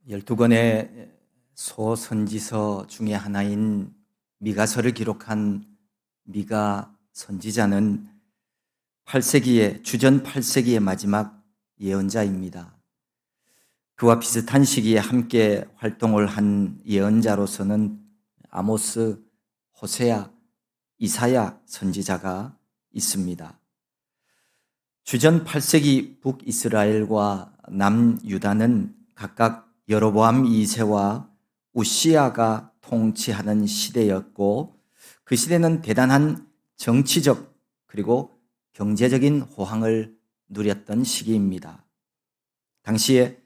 12권의 소선지서 중에 하나인 미가서를 기록한 미가 선지자는 주전 8세기의 마지막 예언자입니다. 그와 비슷한 시기에 함께 활동을 한 예언자로서는 아모스, 호세아, 이사야 선지자가 있습니다. 주전 8세기 북이스라엘과 남유다는 각각 여로보암 2세와 우시야가 통치하는 시대였고, 그 시대는 대단한 정치적 그리고 경제적인 호황을 누렸던 시기입니다. 당시에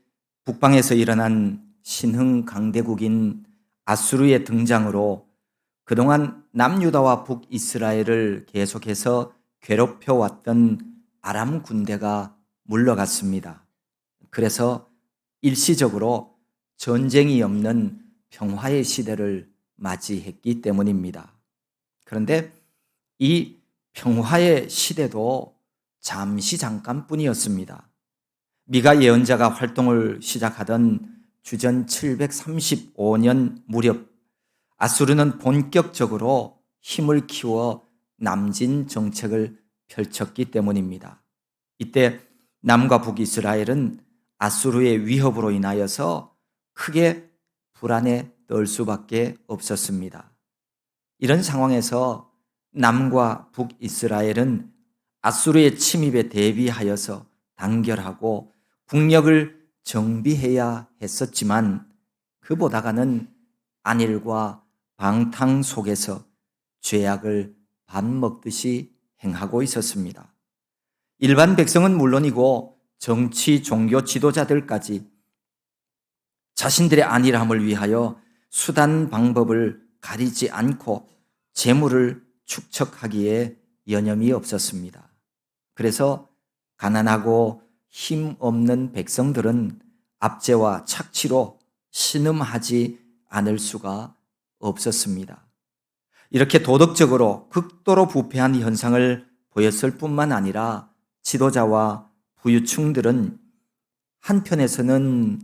북방에서 일어난 신흥 강대국인 아수르의 등장으로 그동안 남유다와 북이스라엘을 계속해서 괴롭혀왔던 아람 군대가 물러갔습니다. 그래서 일시적으로 전쟁이 없는 평화의 시대를 맞이했기 때문입니다. 그런데 이 평화의 시대도 잠깐뿐이었습니다. 미가 예언자가 활동을 시작하던 주전 735년 무렵, 아수르는 본격적으로 힘을 키워 남진 정책을 펼쳤기 때문입니다. 이때 남과 북이스라엘은 아수르의 위협으로 인하여서 크게 불안에 떨 수밖에 없었습니다. 이런 상황에서 남과 북이스라엘은 아수르의 침입에 대비하여서 단결하고 국력을 정비해야 했었지만, 그보다가는 안일과 방탕 속에서 죄악을 밥 먹듯이 행하고 있었습니다. 일반 백성은 물론이고 정치, 종교 지도자들까지 자신들의 안일함을 위하여 수단 방법을 가리지 않고 재물을 축적하기에 여념이 없었습니다. 그래서 가난하고 힘없는 백성들은 압제와 착취로 신음하지 않을 수가 없었습니다. 이렇게 도덕적으로 극도로 부패한 현상을 보였을 뿐만 아니라 지도자와 부유층들은 한편에서는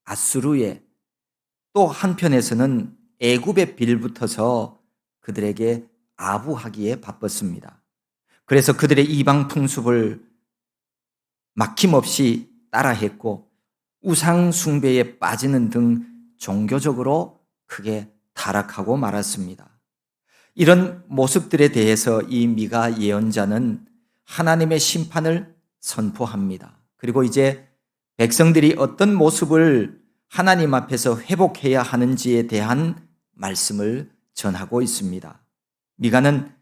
아수르에, 또 한편에서는 애굽에 빌붙어서 그들에게 아부하기에 바빴습니다. 그래서 그들의 이방 풍습을 막힘없이 따라했고, 우상 숭배에 빠지는 등 종교적으로 크게 타락하고 말았습니다. 이런 모습들에 대해서 이 미가 예언자는 하나님의 심판을 선포합니다. 그리고 이제 백성들이 어떤 모습을 하나님 앞에서 회복해야 하는지에 대한 말씀을 전하고 있습니다. 미가는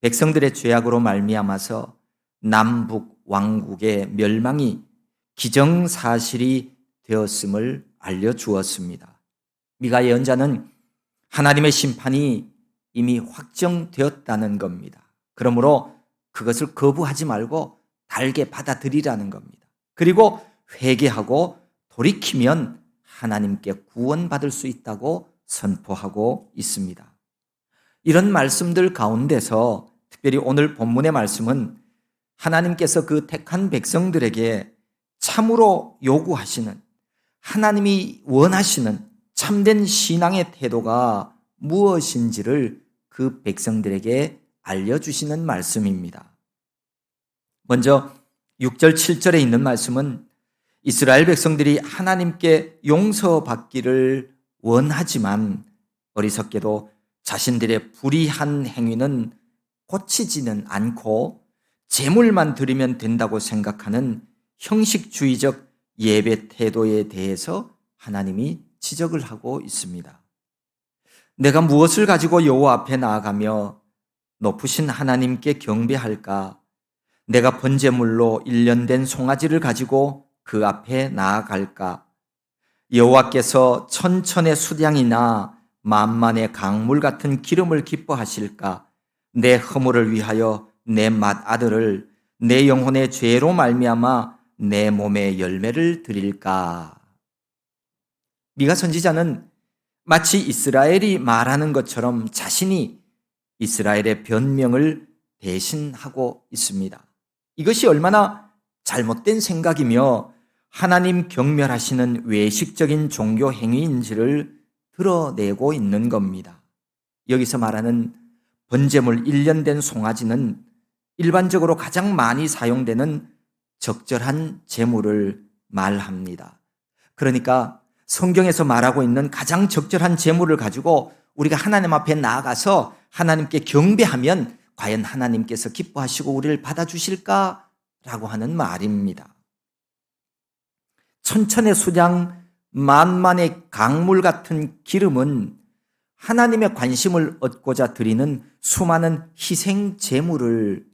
백성들의 죄악으로 말미암아서 남북 왕국의 멸망이 기정사실이 되었음을 알려주었습니다. 미가 예언자는 하나님의 심판이 이미 확정되었다는 겁니다. 그러므로 그것을 거부하지 말고 달게 받아들이라는 겁니다. 그리고 회개하고 돌이키면 하나님께 구원받을 수 있다고 선포하고 있습니다. 이런 말씀들 가운데서 특별히 오늘 본문의 말씀은 하나님께서 그 택한 백성들에게 참으로 요구하시는, 하나님이 원하시는 참된 신앙의 태도가 무엇인지를 그 백성들에게 알려주시는 말씀입니다. 먼저 6절 7절에 있는 말씀은 이스라엘 백성들이 하나님께 용서받기를 원하지만 어리석게도 자신들의 불의한 행위는 고치지는 않고 제물만 드리면 된다고 생각하는 형식주의적 예배 태도에 대해서 하나님이 지적을 하고 있습니다. 내가 무엇을 가지고 여호와 앞에 나아가며 높으신 하나님께 경배할까? 내가 번제물로 일련된 송아지를 가지고 그 앞에 나아갈까? 여호와께서 천천의 수량이나 만만의 강물 같은 기름을 기뻐하실까? 내 허물을 위하여 내 맏아들을 내 영혼의 죄로 말미암아 내 몸의 열매를 드릴까? 미가 선지자는 마치 이스라엘이 말하는 것처럼 자신이 이스라엘의 변명을 대신하고 있습니다. 이것이 얼마나 잘못된 생각이며 하나님 경멸하시는 외식적인 종교 행위인지를 드러내고 있는 겁니다. 여기서 말하는 번제물 1년 된 송아지는 일반적으로 가장 많이 사용되는 적절한 제물을 말합니다. 그러니까 성경에서 말하고 있는 가장 적절한 제물을 가지고 우리가 하나님 앞에 나아가서 하나님께 경배하면 과연 하나님께서 기뻐하시고 우리를 받아주실까라고 하는 말입니다. 천천의 수량, 만만의 강물 같은 기름은 하나님의 관심을 얻고자 드리는 수많은 희생 제물을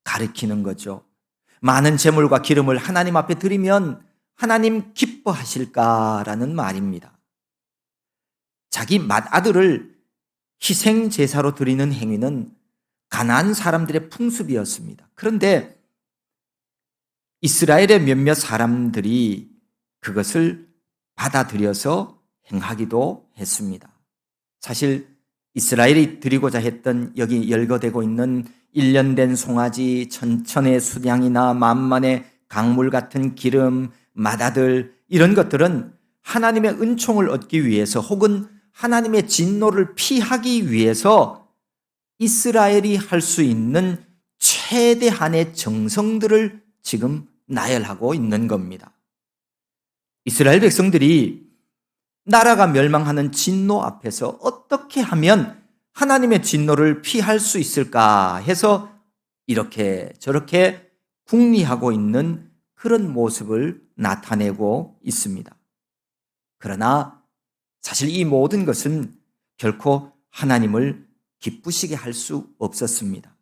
가리키는 거죠. 많은 제물과 기름을 하나님 앞에 드리면 하나님 기뻐하실까라는 말입니다. 자기 맏아들을 희생 제사로 드리는 행위는 가나안 사람들의 풍습이었습니다. 그런데 이스라엘의 몇몇 사람들이 그것을 받아들여서 행하기도 했습니다. 사실 이스라엘이 드리고자 했던 여기 열거되고 있는 1년 된 송아지, 천천의 수량이나 만만의 강물 같은 기름, 맏아들 이런 것들은 하나님의 은총을 얻기 위해서 혹은 하나님의 진노를 피하기 위해서 이스라엘이 할 수 있는 최대한의 정성들을 지금 나열하고 있는 겁니다. 이스라엘 백성들이 나라가 멸망하는 진노 앞에서 어떻게 하면 하나님의 진노를 피할 수 있을까 해서 이렇게 저렇게 궁리하고 있는 그런 모습을 나타내고 있습니다. 그러나 사실 이 모든 것은 결코 하나님을 기쁘시게 할 수 없었습니다.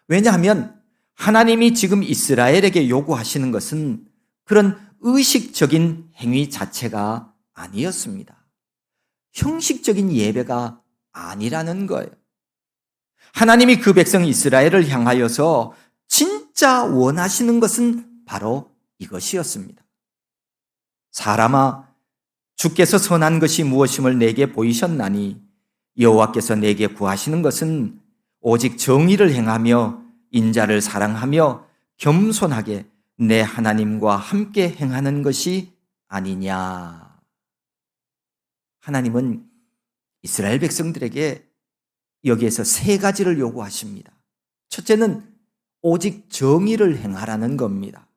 왜냐하면 하나님이 지금 이스라엘에게 요구하시는 것은 그런 의식적인 행위 자체가 아니었습니다. 형식적인 예배가 아니라는 거예요. 하나님이 그 백성 이스라엘을 향하여서 진짜 원하시는 것은 바로 이것이었습니다. 사람아, 주께서 선한 것이 무엇임을 내게 보이셨나니 여호와께서 내게 구하시는 것은 오직 정의를 행하며 인자를 사랑하며 겸손하게 내 하나님과 함께 행하는 것이 아니냐. 하나님은 이스라엘 백성들에게 여기에서 세 가지를 요구하십니다. 첫째는 오직 정의를 행하라는 겁니다.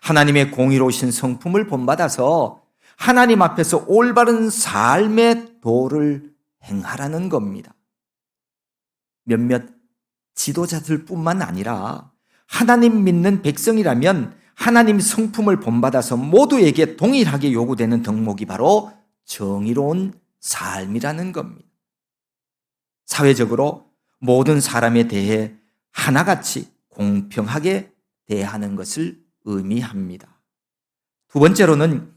하나님의 공의로우신 성품을 본받아서 하나님 앞에서 올바른 삶의 도를 행하라는 겁니다. 몇몇 지도자들뿐만 아니라 하나님 믿는 백성이라면 하나님 성품을 본받아서 모두에게 동일하게 요구되는 덕목이 바로 정의로운 삶이라는 겁니다. 사회적으로 모든 사람에 대해 하나같이 공평하게 대하는 것을 의미합니다. 두 번째로는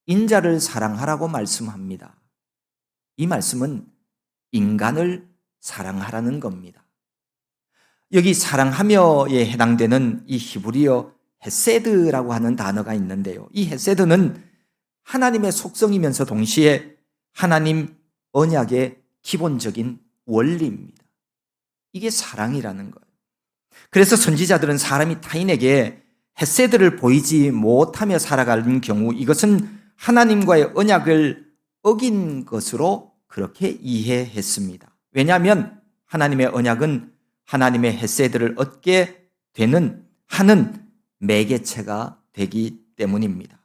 인자를 사랑하라고 말씀합니다. 이 말씀은 인간을 사랑하라는 겁니다. 여기 사랑하며에 해당되는 이 히브리어 헤세드라고 하는 단어가 있는데요. 이 헤세드는 하나님의 속성이면서 동시에 하나님 언약의 기본적인 원리입니다. 이게 사랑이라는 거예요. 그래서 선지자들은 사람이 타인에게 헤세드를 보이지 못하며 살아가는 경우 이것은 하나님과의 언약을 어긴 것으로 그렇게 이해했습니다. 왜냐하면 하나님의 언약은 하나님의 헤세드를 얻게 하는 매개체가 되기 때문입니다.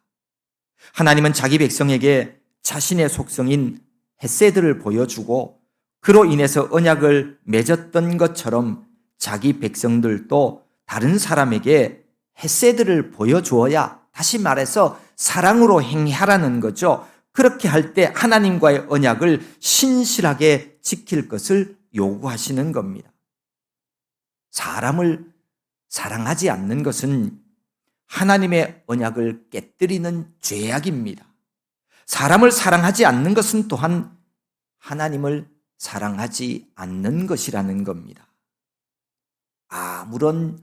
하나님은 자기 백성에게 자신의 속성인 헤세드를 보여주고 그로 인해서 언약을 맺었던 것처럼 자기 백성들도 다른 사람에게 헤세드를 보여주어야, 다시 말해서 사랑으로 행하라는 거죠. 그렇게 할 때 하나님과의 언약을 신실하게 지킬 것을 요구하시는 겁니다. 사람을 사랑하지 않는 것은 하나님의 언약을 깨뜨리는 죄악입니다. 사람을 사랑하지 않는 것은 또한 하나님을 사랑하지 않는 것이라는 겁니다. 아무런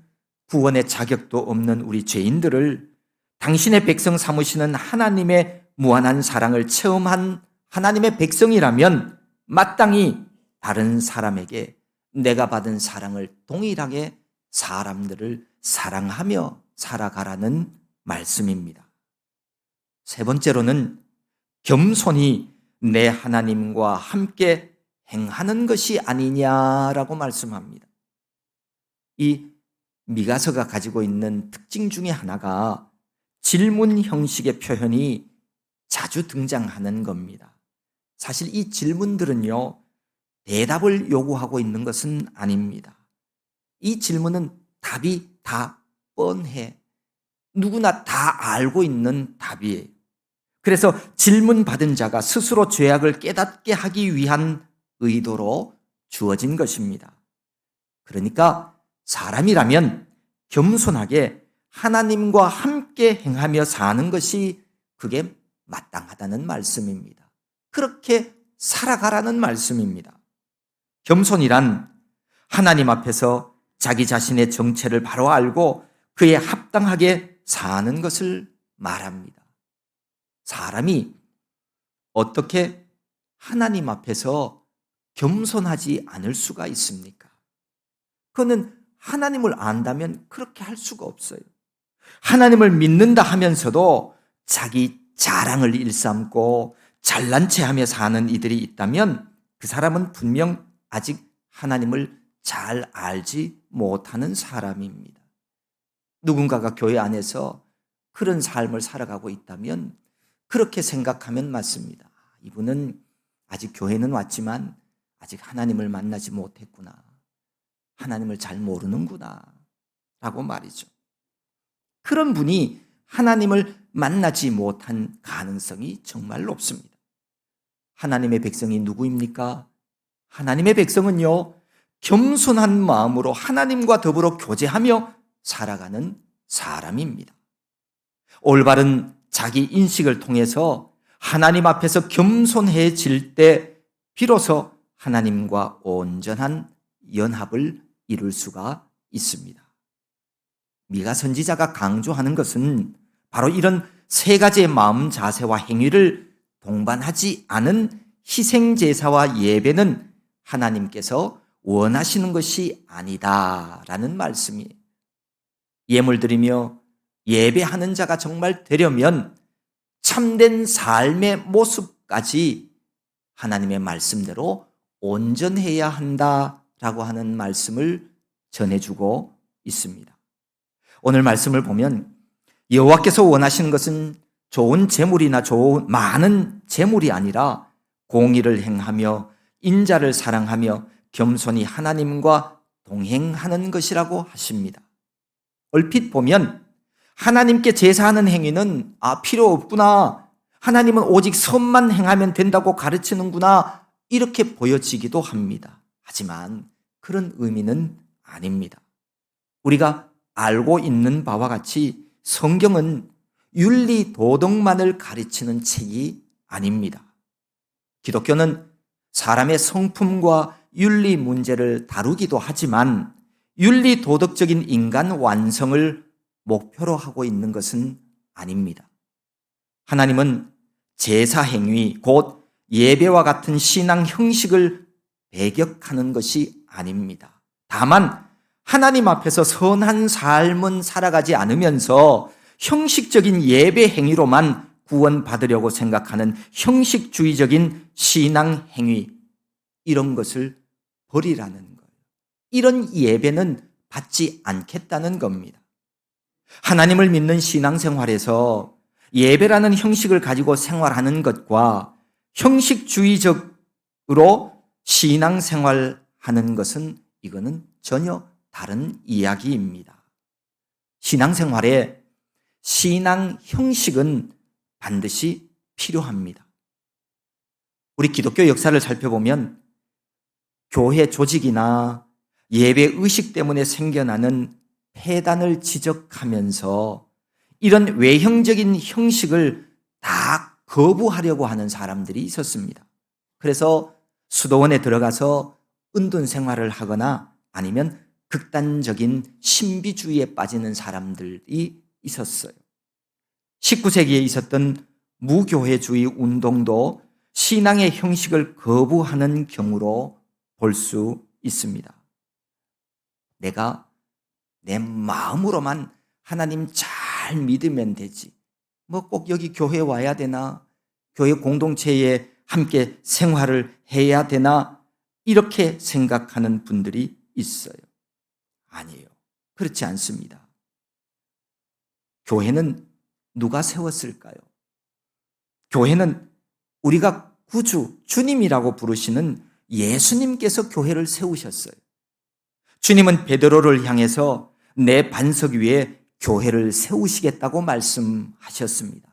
구원의 자격도 없는 우리 죄인들을 당신의 백성 삼으시는 하나님의 무한한 사랑을 체험한 하나님의 백성이라면 마땅히 다른 사람에게 내가 받은 사랑을 동일하게 사람들을 사랑하며 살아가라는 말씀입니다. 세 번째로는 겸손히 내 하나님과 함께 행하는 것이 아니냐라고 말씀합니다. 이 미가서가 가지고 있는 특징 중에 하나가 질문 형식의 표현이 자주 등장하는 겁니다. 사실 이 질문들은요, 대답을 요구하고 있는 것은 아닙니다. 이 질문은 답이 다 뻔해. 누구나 다 알고 있는 답이에요. 그래서 질문받은 자가 스스로 죄악을 깨닫게 하기 위한 의도로 주어진 것입니다. 그러니까 사람이라면 겸손하게 하나님과 함께 행하며 사는 것이 그게 마땅하다는 말씀입니다. 그렇게 살아가라는 말씀입니다. 겸손이란 하나님 앞에서 자기 자신의 정체를 바로 알고 그에 합당하게 사는 것을 말합니다. 사람이 어떻게 하나님 앞에서 겸손하지 않을 수가 있습니까? 그거는 하나님을 안다면 그렇게 할 수가 없어요. 하나님을 믿는다 하면서도 자기 자랑을 일삼고 잘난 체하며 사는 이들이 있다면 그 사람은 분명 아직 하나님을 잘 알지 못하는 사람입니다. 누군가가 교회 안에서 그런 삶을 살아가고 있다면 그렇게 생각하면 맞습니다. 이분은 아직 교회는 왔지만 아직 하나님을 만나지 못했구나. 하나님을 잘 모르는구나 라고 말이죠. 그런 분이 하나님을 만나지 못한 가능성이 정말 높습니다. 하나님의 백성이 누구입니까? 하나님의 백성은요, 겸손한 마음으로 하나님과 더불어 교제하며 살아가는 사람입니다. 올바른 자기 인식을 통해서 하나님 앞에서 겸손해질 때 비로소 하나님과 온전한 연합을 이룰 수가 있습니다. 미가 선지자가 강조하는 것은 바로 이런 세 가지의 마음 자세와 행위를 동반하지 않은 희생제사와 예배는 하나님께서 원하시는 것이 아니다라는 말씀이에요. 예물 드리며 예배하는 자가 정말 되려면 참된 삶의 모습까지 하나님의 말씀대로 온전해야 한다라고 하는 말씀을 전해주고 있습니다. 오늘 말씀을 보면 여호와께서 원하시는 것은 좋은 재물이나 많은 재물이 아니라 공의를 행하며 인자를 사랑하며 겸손히 하나님과 동행하는 것이라고 하십니다. 얼핏 보면 하나님께 제사하는 행위는 필요 없구나. 하나님은 오직 선만 행하면 된다고 가르치는구나. 이렇게 보여지기도 합니다. 하지만 그런 의미는 아닙니다. 우리가 알고 있는 바와 같이 성경은 윤리 도덕만을 가르치는 책이 아닙니다. 기독교는 사람의 성품과 윤리 문제를 다루기도 하지만 윤리 도덕적인 인간 완성을 목표로 하고 있는 것은 아닙니다. 하나님은 제사 행위, 곧 예배와 같은 신앙 형식을 배격하는 것이 아닙니다. 다만 하나님 앞에서 선한 삶은 살아가지 않으면서 형식적인 예배 행위로만 구원받으려고 생각하는 형식주의적인 신앙 행위, 이런 것을 버리라는 거예요. 이런 예배는 받지 않겠다는 겁니다. 하나님을 믿는 신앙생활에서 예배라는 형식을 가지고 생활하는 것과 형식주의적으로 신앙생활하는 것은 이거는 전혀 다른 이야기입니다. 신앙생활에 신앙 형식은 반드시 필요합니다. 우리 기독교 역사를 살펴보면 교회 조직이나 예배 의식 때문에 생겨나는 폐단을 지적하면서 이런 외형적인 형식을 다 거부하려고 하는 사람들이 있었습니다. 그래서 수도원에 들어가서 은둔 생활을 하거나 아니면 극단적인 신비주의에 빠지는 사람들이 있었어요. 19세기에 있었던 무교회주의 운동도 신앙의 형식을 거부하는 경우로 볼 수 있습니다. 내가 내 마음으로만 하나님 잘 믿으면 되지. 뭐 꼭 여기 교회에 와야 되나? 교회 공동체에 함께 생활을 해야 되나? 이렇게 생각하는 분들이 있어요. 아니에요. 그렇지 않습니다. 교회는 누가 세웠을까요? 교회는 우리가 구주, 주님이라고 부르시는 예수님께서 교회를 세우셨어요. 주님은 베드로를 향해서 내 반석 위에 교회를 세우시겠다고 말씀하셨습니다.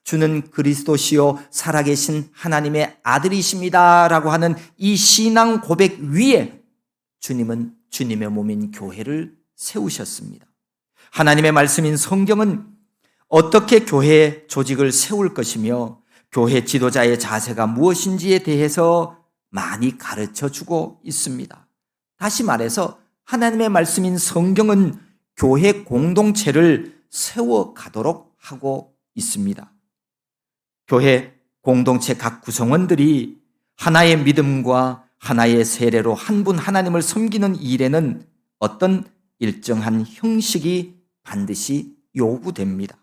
주는 그리스도시요 살아계신 하나님의 아들이십니다 라고 하는 이 신앙 고백 위에 주님은 주님의 몸인 교회를 세우셨습니다. 하나님의 말씀인 성경은 어떻게 교회 조직을 세울 것이며 교회 지도자의 자세가 무엇인지에 대해서 많이 가르쳐 주고 있습니다. 다시 말해서 하나님의 말씀인 성경은 교회 공동체를 세워가도록 하고 있습니다. 교회 공동체 각 구성원들이 하나의 믿음과 하나의 세례로 한 분 하나님을 섬기는 일에는 어떤 일정한 형식이 반드시 요구됩니다.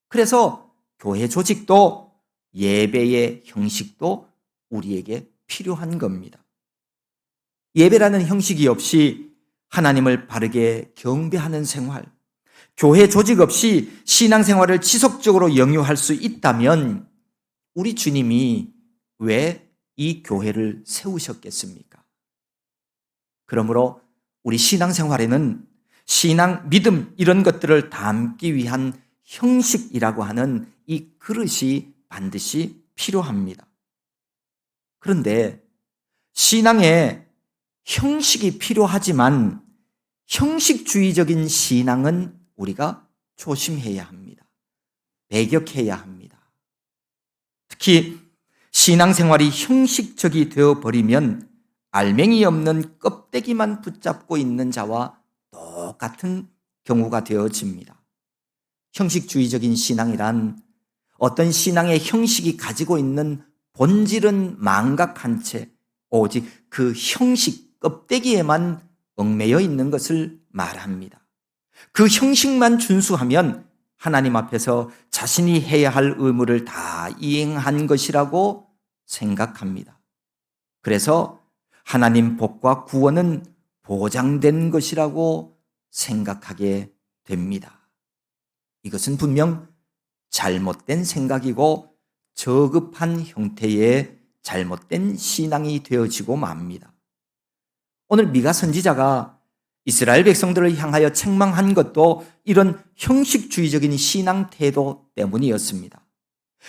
그래서 교회 조직도 예배의 형식도 우리에게 필요한 겁니다. 예배라는 형식이 없이 하나님을 바르게 경배하는 생활, 교회 조직 없이 신앙생활을 지속적으로 영유할 수 있다면 우리 주님이 왜 이 교회를 세우셨겠습니까? 그러므로 우리 신앙생활에는 신앙, 믿음 이런 것들을 담기 위한 형식이라고 하는 이 그릇이 반드시 필요합니다. 그런데 신앙에 형식이 필요하지만 형식주의적인 신앙은 우리가 조심해야 합니다. 배격해야 합니다. 특히 신앙생활이 형식적이 되어버리면 알맹이 없는 껍데기만 붙잡고 있는 자와 똑같은 경우가 되어집니다. 형식주의적인 신앙이란 어떤 신앙의 형식이 가지고 있는 본질은 망각한 채 오직 그 형식 껍데기에만 얽매여 있는 것을 말합니다. 그 형식만 준수하면 하나님 앞에서 자신이 해야 할 의무를 다 이행한 것이라고 생각합니다. 그래서 하나님 복과 구원은 보장된 것이라고 생각하게 됩니다. 이것은 분명 잘못된 생각이고 저급한 형태의 잘못된 신앙이 되어지고 맙니다. 오늘 미가 선지자가 이스라엘 백성들을 향하여 책망한 것도 이런 형식주의적인 신앙 태도 때문이었습니다.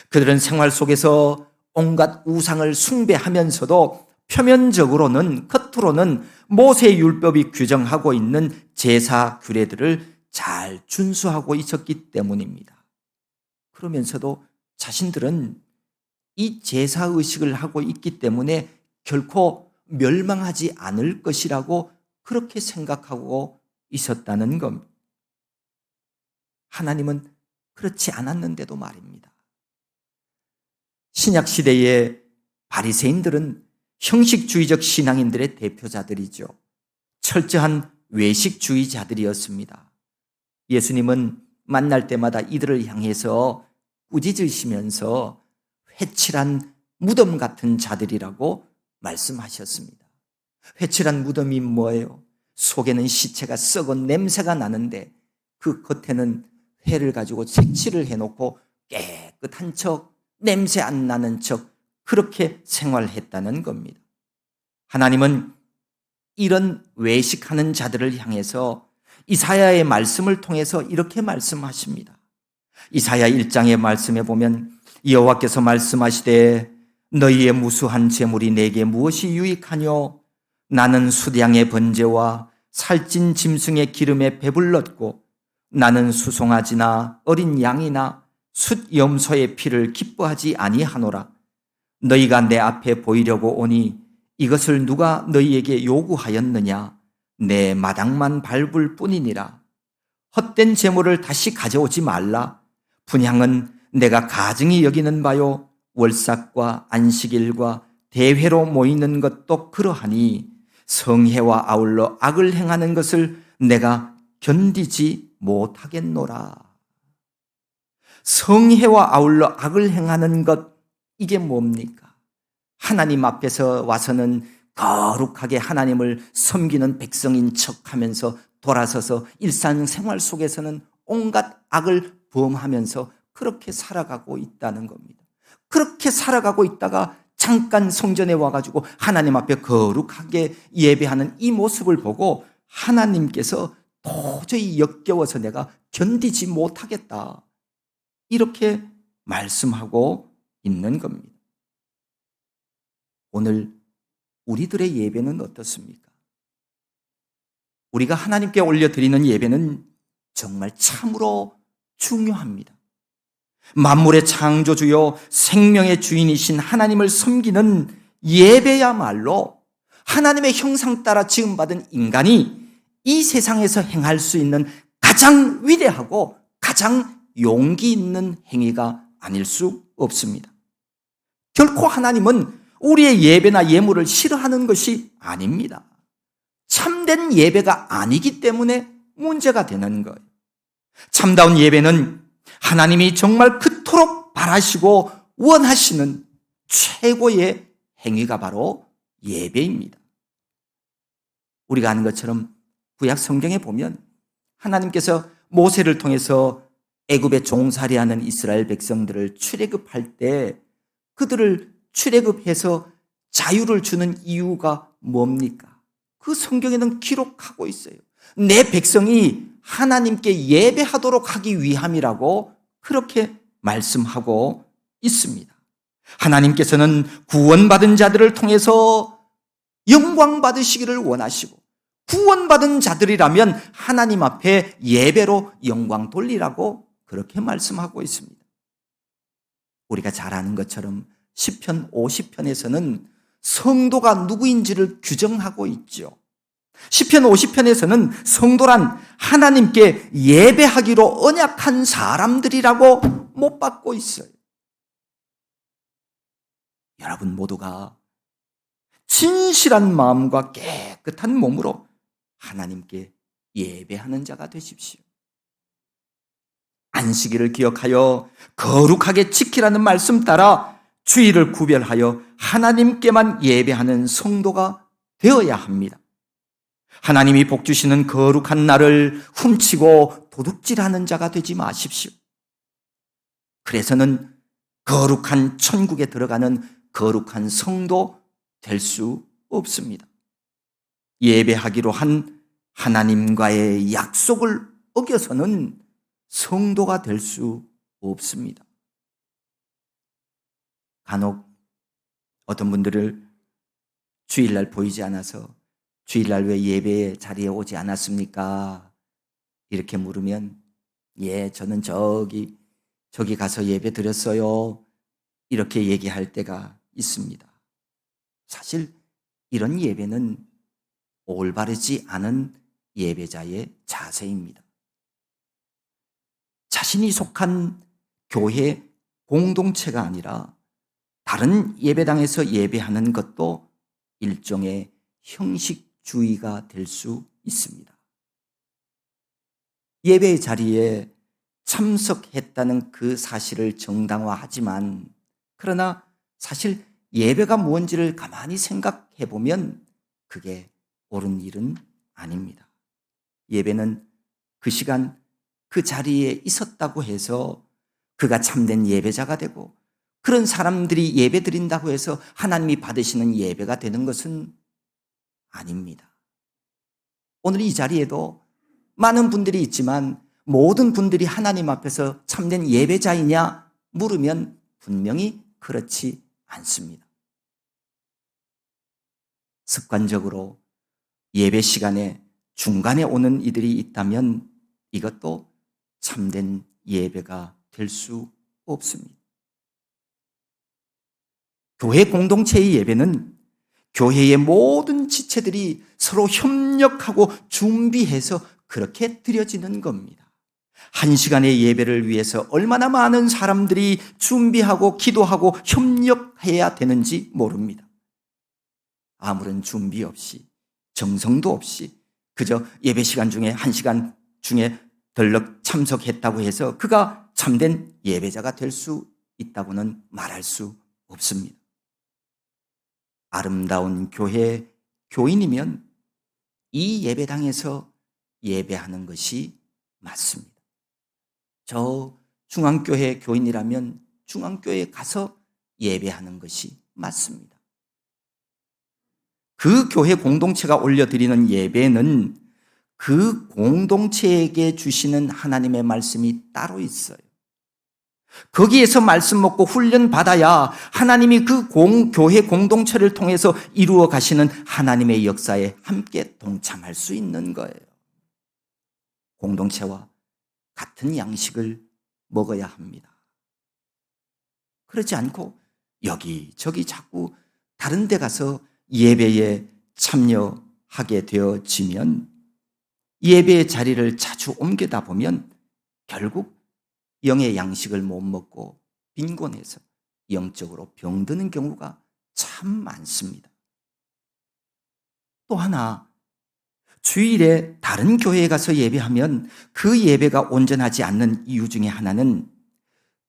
그들은 생활 속에서 온갖 우상을 숭배하면서도 표면적으로는, 겉으로는 모세 율법이 규정하고 있는 제사 규례들을 잘 준수하고 있었기 때문입니다. 그러면서도 자신들은 이 제사의식을 하고 있기 때문에 결코 멸망하지 않을 것이라고 그렇게 생각하고 있었다는 겁니다. 하나님은 그렇지 않았는데도 말입니다. 신약 시대의 바리새인들은 형식주의적 신앙인들의 대표자들이죠. 철저한 외식주의자들이었습니다. 예수님은 만날 때마다 이들을 향해서 꾸짖으시면서 회칠한 무덤 같은 자들이라고 말씀하셨습니다. 회칠한 무덤이 뭐예요? 속에는 시체가 썩은 냄새가 나는데 그 겉에는 회를 가지고 색칠을 해놓고 깨끗한 척, 냄새 안 나는 척 그렇게 생활했다는 겁니다. 하나님은 이런 외식하는 자들을 향해서 이사야의 말씀을 통해서 이렇게 말씀하십니다. 이사야 1장의 말씀에 보면 여호와께서 말씀하시되 너희의 무수한 재물이 내게 무엇이 유익하뇨? 나는 수량의 번제와 살찐 짐승의 기름에 배불렀고 나는 수송아지나 어린 양이나 숫 염소의 피를 기뻐하지 아니하노라. 너희가 내 앞에 보이려고 오니 이것을 누가 너희에게 요구하였느냐? 내 마당만 밟을 뿐이니라. 헛된 재물을 다시 가져오지 말라. 분향은 내가 가증히 여기는 바요 월삭과 안식일과 대회로 모이는 것도 그러하니 성회와 아울러 악을 행하는 것을 내가 견디지 못하겠노라. 성회와 아울러 악을 행하는 것, 이게 뭡니까? 하나님 앞에서 와서는 거룩하게 하나님을 섬기는 백성인 척하면서 돌아서서 일상생활 속에서는 온갖 악을 범하면서 그렇게 살아가고 있다는 겁니다. 그렇게 살아가고 있다가 잠깐 성전에 와가지고 하나님 앞에 거룩하게 예배하는 이 모습을 보고 하나님께서 도저히 역겨워서 내가 견디지 못하겠다, 이렇게 말씀하고 있는 겁니다. 오늘 우리들의 예배는 어떻습니까? 우리가 하나님께 올려드리는 예배는 정말 참으로 중요합니다. 만물의 창조주요 생명의 주인이신 하나님을 섬기는 예배야말로 하나님의 형상 따라 지음받은 인간이 이 세상에서 행할 수 있는 가장 위대하고 가장 용기 있는 행위가 아닐 수 없습니다. 결코 하나님은 우리의 예배나 예물을 싫어하는 것이 아닙니다. 참된 예배가 아니기 때문에 문제가 되는 거예요. 참다운 예배는 하나님이 정말 그토록 바라시고 원하시는 최고의 행위가 바로 예배입니다. 우리가 아는 것처럼 구약 성경에 보면 하나님께서 모세를 통해서 애굽에 종살이하는 이스라엘 백성들을 출애굽할 때 그들을 출애굽해서 자유를 주는 이유가 뭡니까? 그 성경에는 기록하고 있어요. 내 백성이 하나님께 예배하도록 하기 위함이라고 그렇게 말씀하고 있습니다. 하나님께서는 구원받은 자들을 통해서 영광 받으시기를 원하시고, 구원받은 자들이라면 하나님 앞에 예배로 영광 돌리라고 그렇게 말씀하고 있습니다. 우리가 잘 아는 것처럼 시편 50편에서는 성도가 누구인지를 규정하고 있죠. 시편 50편에서는 성도란 하나님께 예배하기로 언약한 사람들이라고 못 받고 있어요. 여러분 모두가 진실한 마음과 깨끗한 몸으로 하나님께 예배하는 자가 되십시오. 안식일을 기억하여 거룩하게 지키라는 말씀 따라 주일을 구별하여 하나님께만 예배하는 성도가 되어야 합니다. 하나님이 복 주시는 거룩한 날을 훔치고 도둑질하는 자가 되지 마십시오. 그래서는 거룩한 천국에 들어가는 거룩한 성도 될 수 없습니다. 예배하기로 한 하나님과의 약속을 어겨서는 성도가 될 수 없습니다. 간혹 어떤 분들을 주일날 보이지 않아서 주일날 왜 예배 자리에 오지 않았습니까? 이렇게 물으면 저는 저기 가서 예배 드렸어요, 이렇게 얘기할 때가 있습니다. 사실 이런 예배는 올바르지 않은 예배자의 자세입니다. 자신이 속한 교회 공동체가 아니라 다른 예배당에서 예배하는 것도 일종의 형식주의가 될 수 있습니다. 예배의 자리에 참석했다는 그 사실을 정당화하지만, 그러나 사실 예배가 무엇인지를 가만히 생각해 보면 그게 옳은 일은 아닙니다. 예배는 그 시간 그 자리에 있었다고 해서 그가 참된 예배자가 되고, 그런 사람들이 예배 드린다고 해서 하나님이 받으시는 예배가 되는 것은 아닙니다. 오늘 이 자리에도 많은 분들이 있지만 모든 분들이 하나님 앞에서 참된 예배자이냐 물으면 분명히 그렇지 않습니다. 습관적으로 예배 시간에 중간에 오는 이들이 있다면 이것도 참된 예배가 될 수 없습니다. 교회 공동체의 예배는 교회의 모든 지체들이 서로 협력하고 준비해서 그렇게 드려지는 겁니다. 한 시간의 예배를 위해서 얼마나 많은 사람들이 준비하고 기도하고 협력해야 되는지 모릅니다. 아무런 준비 없이, 정성도 없이 그저 예배 시간 중에 한 시간 중에 덜렁 참석했다고 해서 그가 참된 예배자가 될 수 있다고는 말할 수 없습니다. 아름다운 교회 교인이면 이 예배당에서 예배하는 것이 맞습니다. 저 중앙교회 교인이라면 중앙교회에 가서 예배하는 것이 맞습니다. 그 교회 공동체가 올려드리는 예배는 그 공동체에게 주시는 하나님의 말씀이 따로 있어요. 거기에서 말씀 먹고 훈련 받아야 하나님이 그 교회 공동체를 통해서 이루어 가시는 하나님의 역사에 함께 동참할 수 있는 거예요. 공동체와 같은 양식을 먹어야 합니다. 그렇지 않고 여기저기 자꾸 다른 데 가서 예배에 참여하게 되어지면, 예배의 자리를 자주 옮기다 보면 결국 영의 양식을 못 먹고 빈곤해서 영적으로 병드는 경우가 참 많습니다. 또 하나, 주일에 다른 교회에 가서 예배하면 그 예배가 온전하지 않는 이유 중에 하나는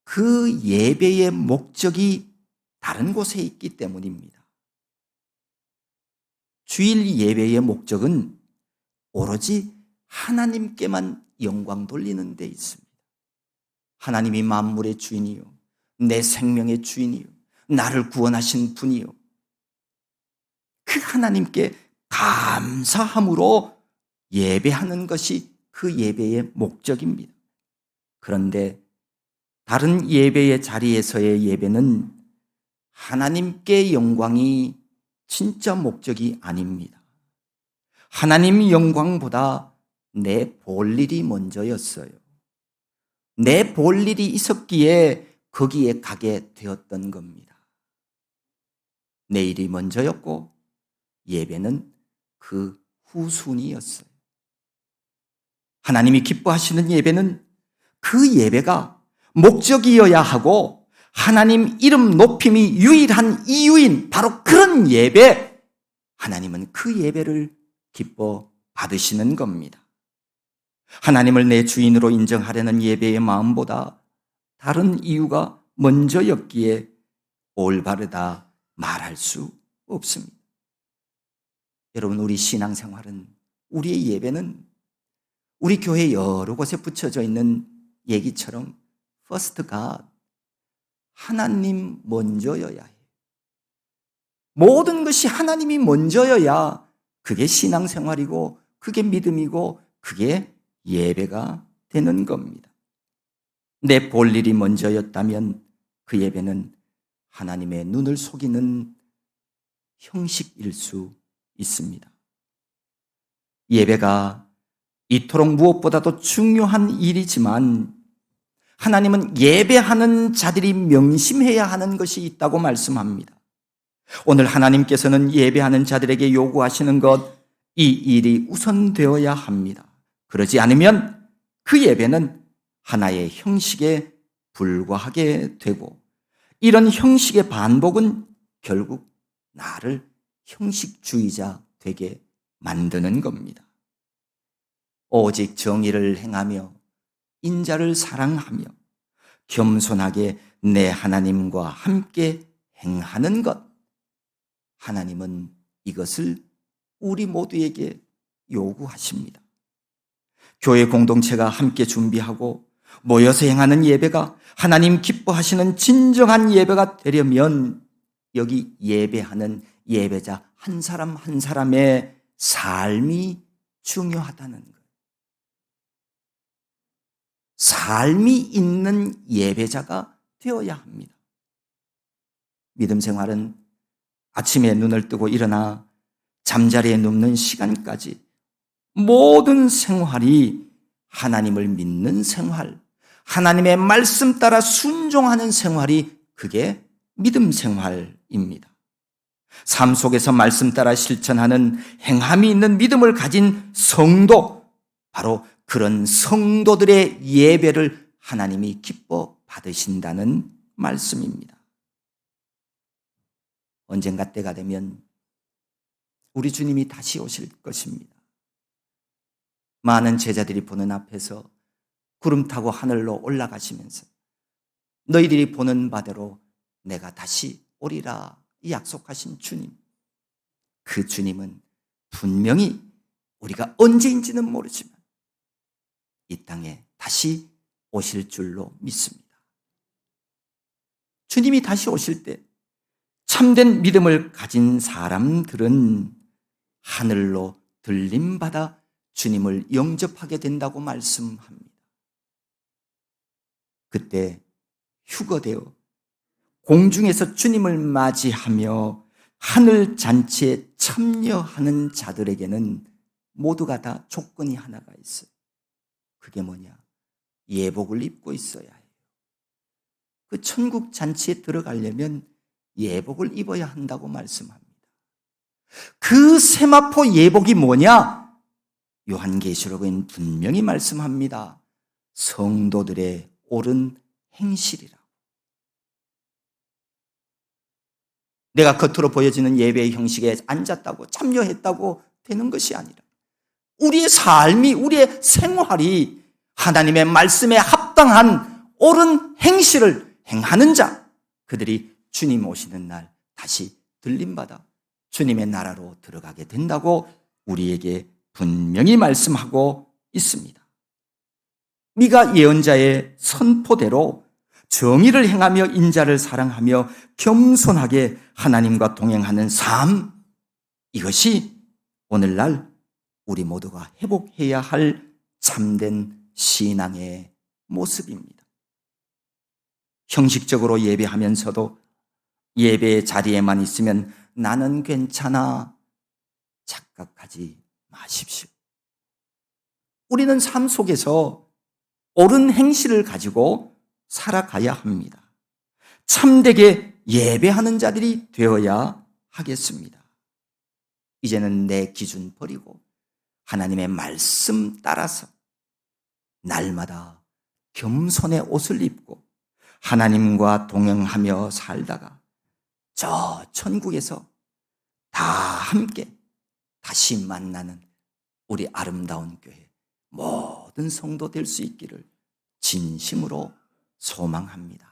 그 예배의 목적이 다른 곳에 있기 때문입니다. 주일 예배의 목적은 오로지 하나님께만 영광 돌리는 데 있습니다. 하나님이 만물의 주인이요, 내 생명의 주인이요, 나를 구원하신 분이요, 그 하나님께 감사함으로 예배하는 것이 그 예배의 목적입니다. 그런데 다른 예배의 자리에서의 예배는 하나님께 영광이 진짜 목적이 아닙니다. 하나님 영광보다 내 볼일이 먼저였어요. 내 볼일이 있었기에 거기에 가게 되었던 겁니다. 내 일이 먼저였고 예배는 그 후순위였어요. 하나님이 기뻐하시는 예배는 그 예배가 목적이어야 하고, 하나님 이름 높임이 유일한 이유인 바로 그런 예배, 하나님은 그 예배를 기뻐 받으시는 겁니다. 하나님을 내 주인으로 인정하려는 예배의 마음보다 다른 이유가 먼저였기에 올바르다 말할 수 없습니다. 여러분, 우리 신앙생활은, 우리의 예배는 우리 교회 여러 곳에 붙여져 있는 얘기처럼 First God, 하나님 먼저여야 해요. 모든 것이 하나님이 먼저여야 그게 신앙생활이고, 그게 믿음이고, 그게 예배가 되는 겁니다. 내 볼일이 먼저였다면 그 예배는 하나님의 눈을 속이는 형식일 수 있습니다. 예배가 이토록 무엇보다도 중요한 일이지만 하나님은 예배하는 자들이 명심해야 하는 것이 있다고 말씀합니다. 오늘 하나님께서는 예배하는 자들에게 요구하시는 것, 이 일이 우선되어야 합니다. 그러지 않으면 그 예배는 하나의 형식에 불과하게 되고, 이런 형식의 반복은 결국 나를 형식주의자 되게 만드는 겁니다. 오직 정의를 행하며 인자를 사랑하며 겸손하게 내 하나님과 함께 행하는 것, 하나님은 이것을 우리 모두에게 요구하십니다. 교회 공동체가 함께 준비하고 모여서 행하는 예배가 하나님 기뻐하시는 진정한 예배가 되려면 여기 예배하는 예배자 한 사람 한 사람의 삶이 중요하다는 거예요. 삶이 있는 예배자가 되어야 합니다. 믿음 생활은 아침에 눈을 뜨고 일어나 잠자리에 눕는 시간까지 모든 생활이 하나님을 믿는 생활, 하나님의 말씀 따라 순종하는 생활이 그게 믿음 생활입니다. 삶 속에서 말씀 따라 실천하는 행함이 있는 믿음을 가진 성도, 바로 그런 성도들의 예배를 하나님이 기뻐 받으신다는 말씀입니다. 언젠가 때가 되면 우리 주님이 다시 오실 것입니다. 많은 제자들이 보는 앞에서 구름 타고 하늘로 올라가시면서 너희들이 보는 바대로 내가 다시 오리라 약속하신 주님, 그 주님은 분명히 우리가 언제인지는 모르지만 이 땅에 다시 오실 줄로 믿습니다. 주님이 다시 오실 때 참된 믿음을 가진 사람들은 하늘로 들림받아 주님을 영접하게 된다고 말씀합니다. 그때 휴거되어 공중에서 주님을 맞이하며 하늘 잔치에 참여하는 자들에게는 모두가 다 조건이 하나가 있어요. 그게 뭐냐? 예복을 입고 있어야 해요. 그 천국 잔치에 들어가려면 예복을 입어야 한다고 말씀합니다. 그 세마포 예복이 뭐냐? 요한계시록은 분명히 말씀합니다. 성도들의 옳은 행실이라. 내가 겉으로 보여지는 예배의 형식에 앉았다고 참여했다고 되는 것이 아니라 우리의 삶이, 우리의 생활이 하나님의 말씀에 합당한 옳은 행실을 행하는 자, 그들이 주님 오시는 날 다시 들림받아 주님의 나라로 들어가게 된다고 우리에게 분명히 말씀하고 있습니다. 미가 예언자의 선포대로 정의를 행하며 인자를 사랑하며 겸손하게 하나님과 동행하는 삶, 이것이 오늘날 우리 모두가 회복해야 할 참된 신앙의 모습입니다. 형식적으로 예배하면서도 예배 자리에만 있으면 나는 괜찮아 착각하지 마십시오. 우리는 삶 속에서 옳은 행실을 가지고 살아가야 합니다. 참되게 예배하는 자들이 되어야 하겠습니다. 이제는 내 기준 버리고 하나님의 말씀 따라서 날마다 겸손의 옷을 입고 하나님과 동행하며 살다가 저 천국에서 다 함께 다시 만나는 우리 아름다운 교회 모든 성도 될 수 있기를 진심으로 소망합니다.